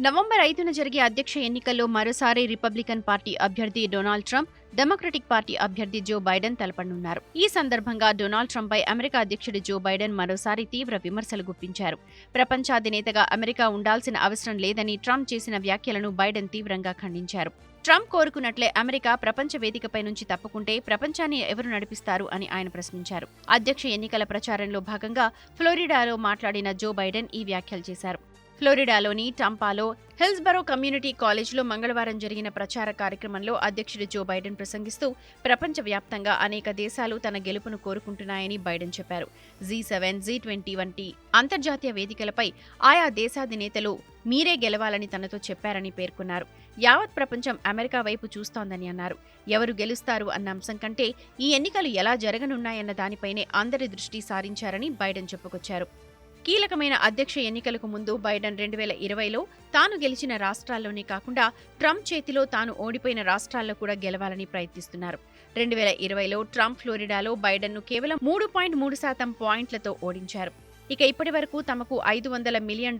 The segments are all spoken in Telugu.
నవంబర్ 5న జరిగే అధ్యక్ష ఎన్నికల్లో మరోసారి రిపబ్లికన్ పార్టీ అభ్యర్థి డొనాల్డ్ ట్రంప్, డెమోక్రటిక్ పార్టీ అభ్యర్థి జో బైడెన్ తలపడనున్నారు. ఈ సందర్భంగా డొనాల్డ్ ట్రంప్పై అమెరికా అధ్యక్షుడు జో బైడెన్ మరోసారి తీవ్ర విమర్శలు గుప్పించారు. ప్రపంచాధినేతగా అమెరికా ఉండాల్సిన అవసరం లేదని ట్రంప్ చేసిన వ్యాఖ్యలను బైడెన్ తీవ్రంగా ఖండించారు. ట్రంప్ కోరుకున్నట్లే అమెరికా ప్రపంచ వేదికపై నుంచి తప్పుకుంటే ప్రపంచాన్ని ఎవరు నడిపిస్తారు అని ఆయన ప్రశ్నించారు. అధ్యక్ష ఎన్నికల ప్రచారంలో భాగంగా ఫ్లోరిడాలో మాట్లాడిన జో బైడెన్ ఈ వ్యాఖ్యలు చేశారు. ఫ్లోరిడాలోని టాంపాలో హిల్స్బరో కమ్యూనిటీ కాలేజ్లో మంగళవారం జరిగిన ప్రచార కార్యక్రమంలో అధ్యక్షుడు జో బైడెన్ ప్రసంగిస్తూ ప్రపంచవ్యాప్తంగా అనేక దేశాలు తన గెలుపును కోరుకుంటున్నాయని బైడెన్ చెప్పారు. G7, G20 వంటి అంతర్జాతీయ వేదికలపై ఆయా దేశాధినేతలు మీరే గెలవాలని తనతో చెప్పారని పేర్కొన్నారు. యావత్ ప్రపంచం అమెరికా వైపు చూస్తోందని అన్నారు. ఎవరు గెలుస్తారు అన్న అంశం కంటే ఈ ఎన్నికలు ఎలా జరగనున్నాయన్న దానిపైనే అందరి దృష్టి సారించారని బైడెన్ చెప్పుకొచ్చారు. కీలకమైన అధ్యక్ష ఎన్నికలకు ముందు బైడెన్ 2020లో తాను గెలిచిన రాష్ట్రాల్లోనే కాకుండా ట్రంప్ చేతిలో తాను ఓడిపోయిన రాష్ట్రాల్లో కూడా గెలవాలని ప్రయత్నిస్తున్నారు. 2020లో ట్రంప్ ఫ్లోరిడాలో బైడెన్ను కేవలం 3.3% పాయింట్లతో ఓడించారు. ఇక ఇప్పటి వరకు తమకు $500 మిలియన్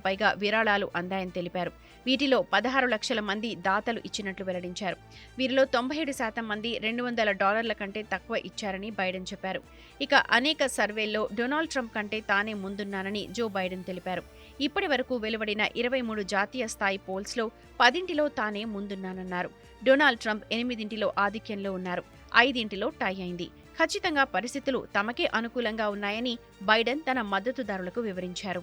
పైగా విరాళాలు అందాయని తెలిపారు. వీటిలో 16 లక్షల మంది దాతలు ఇచ్చినట్లు వెల్లడించారు. వీరిలో 97% మంది $200 కంటే తక్కువ ఇచ్చారని బైడెన్ చెప్పారు. ఇక అనేక సర్వేల్లో డొనాల్డ్ ట్రంప్ కంటే తానే ముందున్నానని జో బైడెన్ తెలిపారు. ఇప్పటి వరకు వెలువడిన 23 జాతీయ స్థాయి పోల్స్లో 10 తానే ముందున్నానన్నారు. డొనాల్డ్ ట్రంప్ 8 ఆధిక్యంలో ఉన్నారు. 5 టై అయింది. ఖచ్చితంగా పరిస్థితులు తమకే అనుకూలంగా ఉన్నాయని బైడెన్ తన మద్దతుదారులకు వివరించారు.